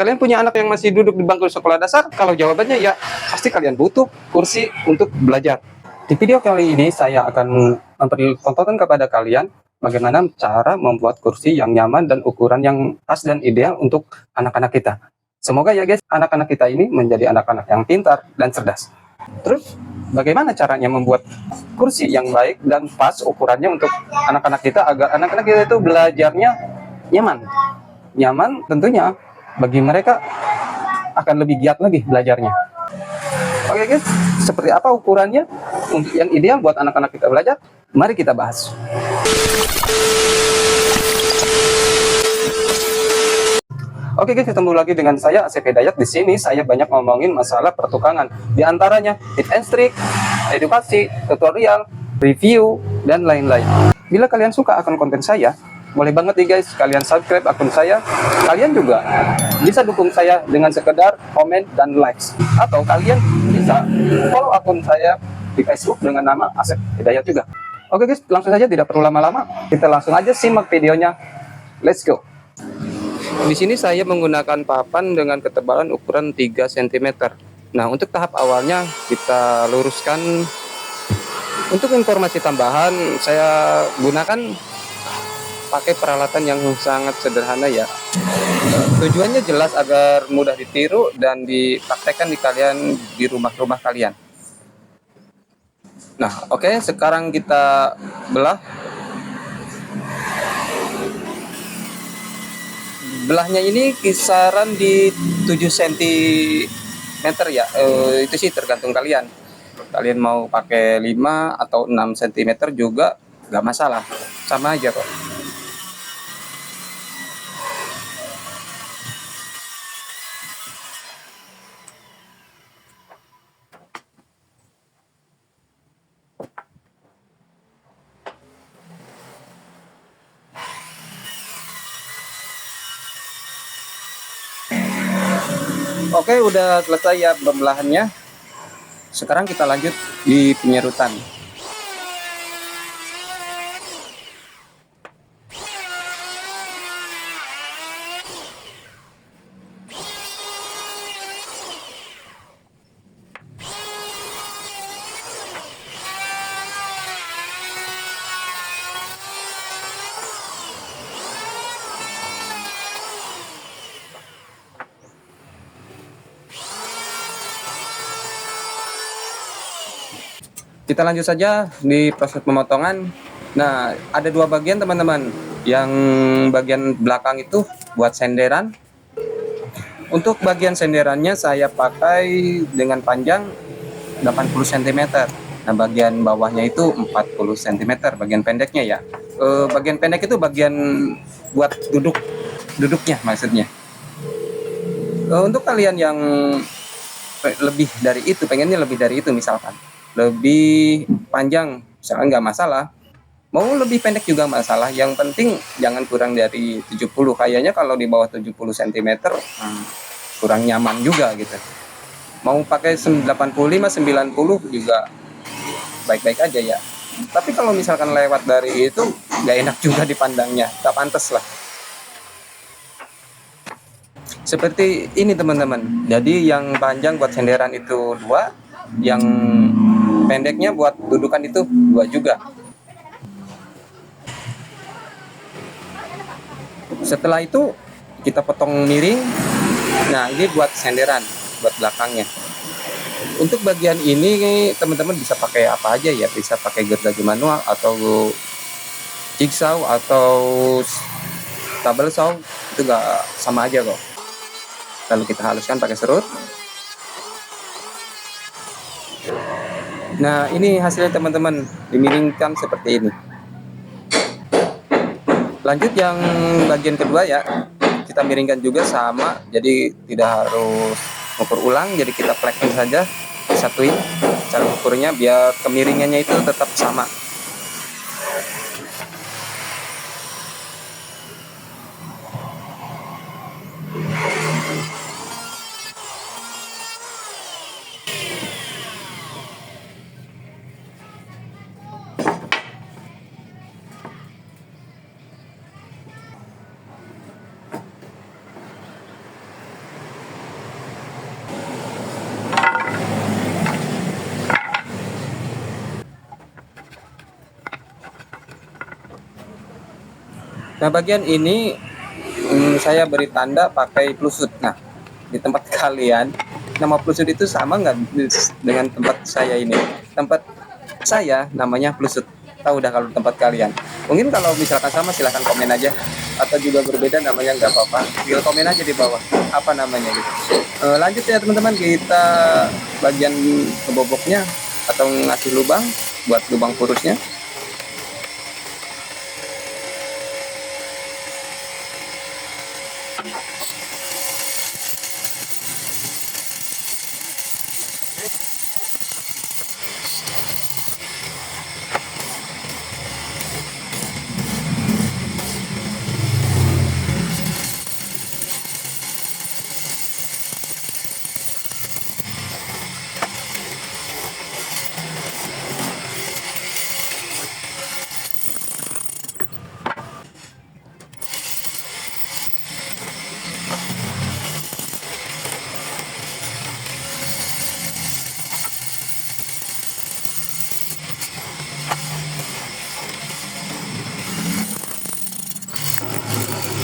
kalian punya anak yang masih duduk di bangku sekolah dasar? Kalau jawabannya ya, pasti kalian butuh kursi untuk belajar. Di video kali ini saya akan memberi tontonan kepada kalian bagaimana cara membuat kursi yang nyaman dan ukuran yang pas dan ideal untuk anak-anak kita. Semoga ya guys, anak-anak kita ini menjadi anak-anak yang pintar dan cerdas. Terus, bagaimana caranya membuat kursi yang baik dan pas ukurannya untuk anak-anak kita agar anak-anak kita itu belajarnya nyaman? Nyaman tentunya bagi mereka akan lebih giat lagi belajarnya. Oke guys, seperti apa ukurannya untuk yang ideal buat anak-anak kita belajar? Mari kita bahas. Oke guys, ketemu lagi dengan saya Asep Hidayat. Di sini saya banyak ngomongin masalah pertukangan, di antaranya tips and trik, edukasi, tutorial, review, dan lain-lain. Bila kalian suka akun konten saya, boleh banget nih guys, kalian subscribe akun saya. Kalian juga bisa dukung saya dengan sekedar komen dan likes. Atau kalian bisa follow akun saya di Facebook dengan nama Asep Hidayat juga. Oke guys, langsung saja, tidak perlu lama-lama. Kita langsung aja simak videonya. Let's go. Di sini saya menggunakan papan dengan ketebalan ukuran 3 cm. Nah, untuk tahap awalnya kita luruskan. Untuk informasi tambahan, saya gunakan pakai peralatan yang sangat sederhana ya. Tujuannya jelas agar mudah ditiru dan dipraktekkan di rumah-rumah kalian. Nah, oke, sekarang kita belah. Belahnya ini kisaran di 7 cm ya. Itu sih tergantung kalian. Kalian mau pakai 5 atau 6 cm juga nggak masalah. Sama aja kok. Oke, udah selesai ya pembelahannya. Sekarang kita lanjut di penyerutan. Kita lanjut saja di proses pemotongan. Nah, ada dua bagian teman-teman. Yang bagian belakang itu buat senderan. Untuk bagian senderannya saya pakai dengan panjang 80 cm. Nah, bagian bawahnya itu 40 cm, bagian pendeknya ya. Bagian pendek itu bagian buat duduknya maksudnya. Untuk kalian yang lebih dari itu, pengennya lebih dari itu misalkan, lebih panjang, misalkan nggak masalah. Mau lebih pendek juga masalah, yang penting jangan kurang dari 70. Kayaknya kalau di bawah 70 cm kurang nyaman juga gitu. Mau pakai 85, 90 juga baik-baik aja ya. Tapi kalau misalkan lewat dari itu nggak enak juga dipandangnya, nggak pantas lah. Seperti ini teman-teman. Jadi yang panjang buat senderan itu 2, yang pendeknya buat dudukan itu 2 juga. Setelah itu kita potong miring. Nah, ini buat senderan, buat belakangnya. Untuk bagian ini teman-teman bisa pakai apa aja ya, bisa pakai gergaji manual atau jigsaw atau tabel saw, itu gak sama aja kok. Lalu kita haluskan pakai serut. Nah, ini hasilnya teman-teman, dimiringkan seperti ini. Lanjut yang bagian kedua ya, kita miringkan juga sama, jadi tidak harus ukur ulang, jadi kita plekkan saja, disatuin cara ukurnya biar kemiringannya itu tetap sama. Nah, bagian ini saya beri tanda pakai plusut. Nah, di tempat kalian nama plusut itu sama nggak dengan tempat saya ini? Tempat saya namanya plusut. Tahu udah kalau tempat kalian. Mungkin kalau misalkan sama silahkan komen aja. Atau juga berbeda namanya nggak apa-apa. Tinggal komen aja di bawah. Apa namanya gitu. Lanjut ya teman-teman, kita bagian keboboknya atau ngasih lubang buat lubang kurusnya.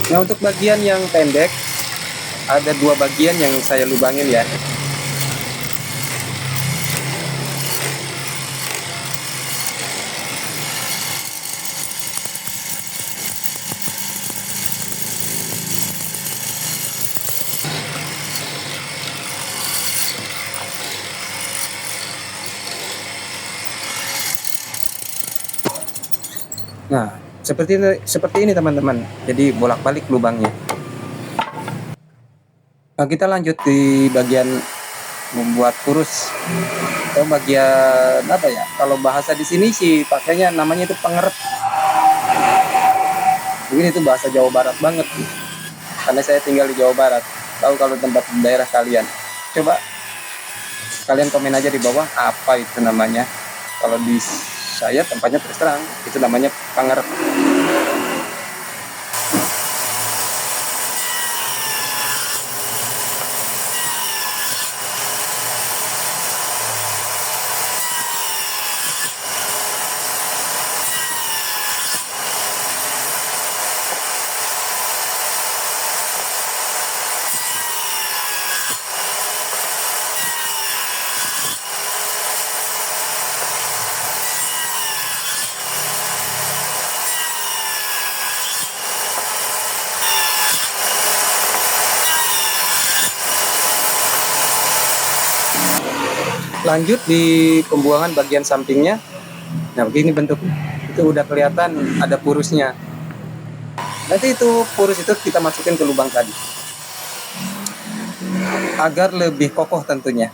Nah, untuk bagian yang pendek ada dua bagian yang saya lubangin ya. Nah, seperti ini teman-teman. Jadi bolak-balik lubangnya. Nah, kita lanjut di bagian membuat kurus. Atau bagian apa ya? Kalau bahasa di sini sih pakainya namanya itu pengeret. Mungkin itu bahasa Jawa Barat banget. Karena saya tinggal di Jawa Barat. Tahu kalau tempat daerah kalian. Coba kalian komen aja di bawah apa itu namanya. Kalau di saya tempatnya terus terang itu namanya pengeret. Lanjut di pembuangan bagian sampingnya. Nah, begini bentuknya. Itu udah kelihatan ada purusnya. Nanti itu purus itu kita masukin ke lubang tadi. Agar lebih kokoh tentunya.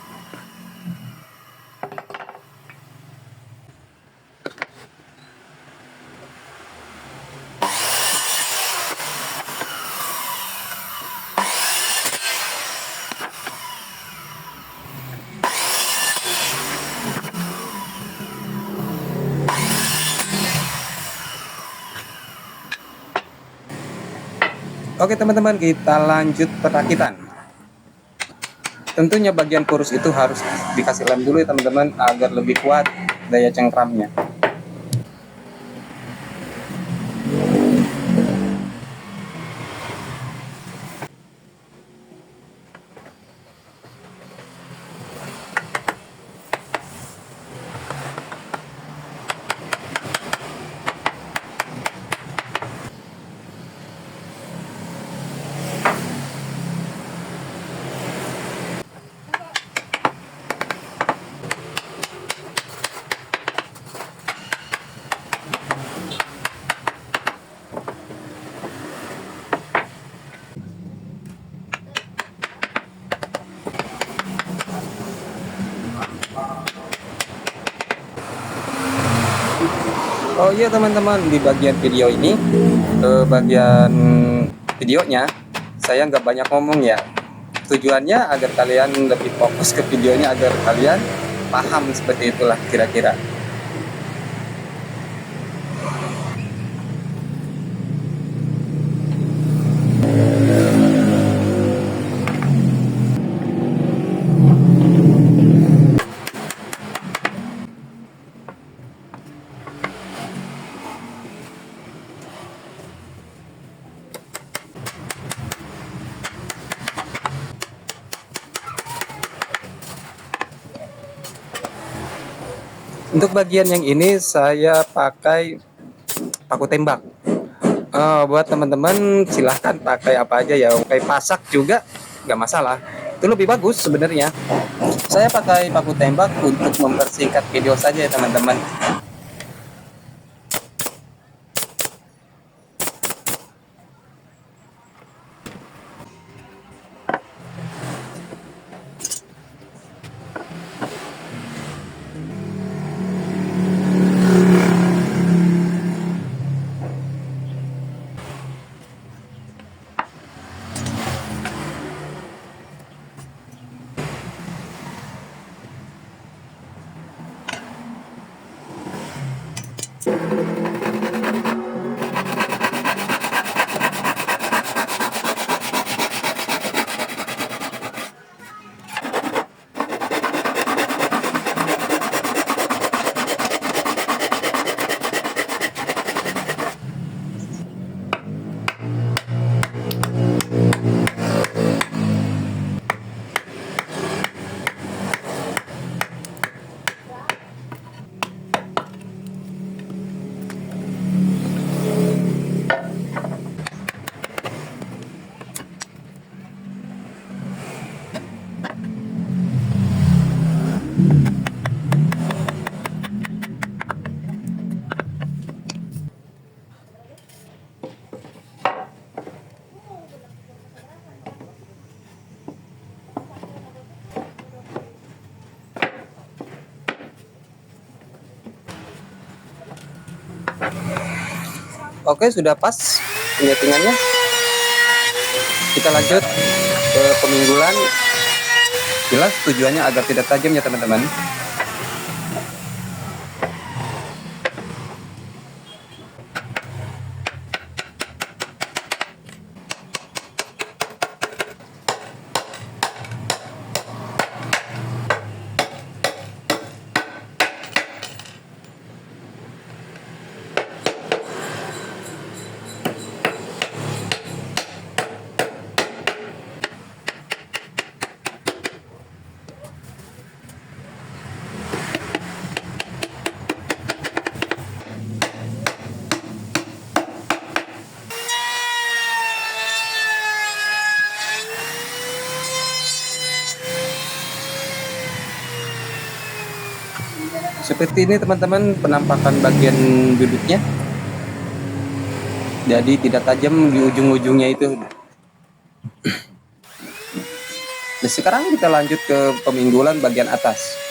Oke teman-teman, kita lanjut perakitan. Tentunya bagian kurus itu harus dikasih lem dulu ya teman-teman, agar lebih kuat daya cengkramnya. Oh iya teman-teman, di bagian video ini, bagian videonya saya nggak banyak ngomong ya. Tujuannya agar kalian lebih fokus ke videonya, agar kalian paham seperti itulah kira-kira. Untuk bagian yang ini saya pakai paku tembak. Buat teman-teman silahkan pakai apa aja ya, kayak pasak juga nggak masalah. Itu lebih bagus sebenarnya. Saya pakai paku tembak untuk mempersingkat video saja ya teman-teman. Oke, sudah pas penyetingannya. Kita lanjut ke peminggulan. Jelas tujuannya agar tidak tajam ya teman-teman. Seperti ini teman-teman penampakan bagian duduknya. Jadi tidak tajam di ujung-ujungnya itu. Nah, sekarang kita lanjut ke peminggulan bagian atas.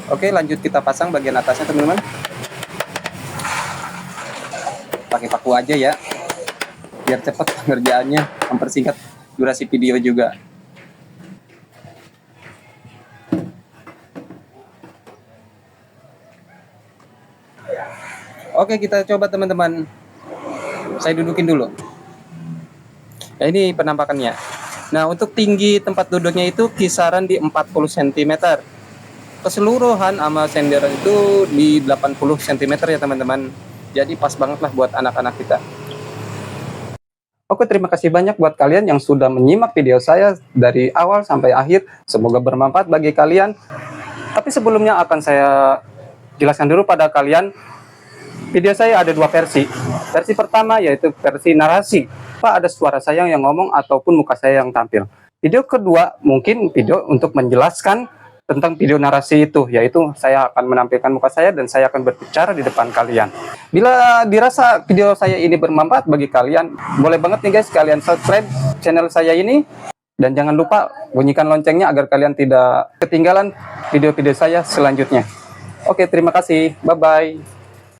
Oke, lanjut kita pasang bagian atasnya teman-teman. Pakai paku aja ya, biar cepat pengerjaannya, mempersingkat durasi video juga. Oke, kita coba teman-teman. Saya dudukin dulu. Nah, ini penampakannya. Nah, untuk tinggi tempat duduknya itu kisaran di 40 cm. Keseluruhan sama senderan itu di 80 cm ya teman-teman. Jadi pas banget lah buat anak-anak kita. Oke, terima kasih banyak buat kalian yang sudah menyimak video saya dari awal sampai akhir. Semoga bermanfaat bagi kalian. Tapi sebelumnya akan saya jelaskan dulu pada kalian. Video saya ada dua versi. Versi pertama yaitu versi narasi. Pak, ada suara saya yang ngomong ataupun muka saya yang tampil. Video kedua mungkin video untuk menjelaskan tentang video narasi itu, yaitu saya akan menampilkan muka saya dan saya akan berbicara di depan kalian. Bila dirasa video saya ini bermanfaat bagi kalian, boleh banget nih guys kalian subscribe channel saya ini. Dan jangan lupa bunyikan loncengnya agar kalian tidak ketinggalan video-video saya selanjutnya. Oke, terima kasih. Bye-bye.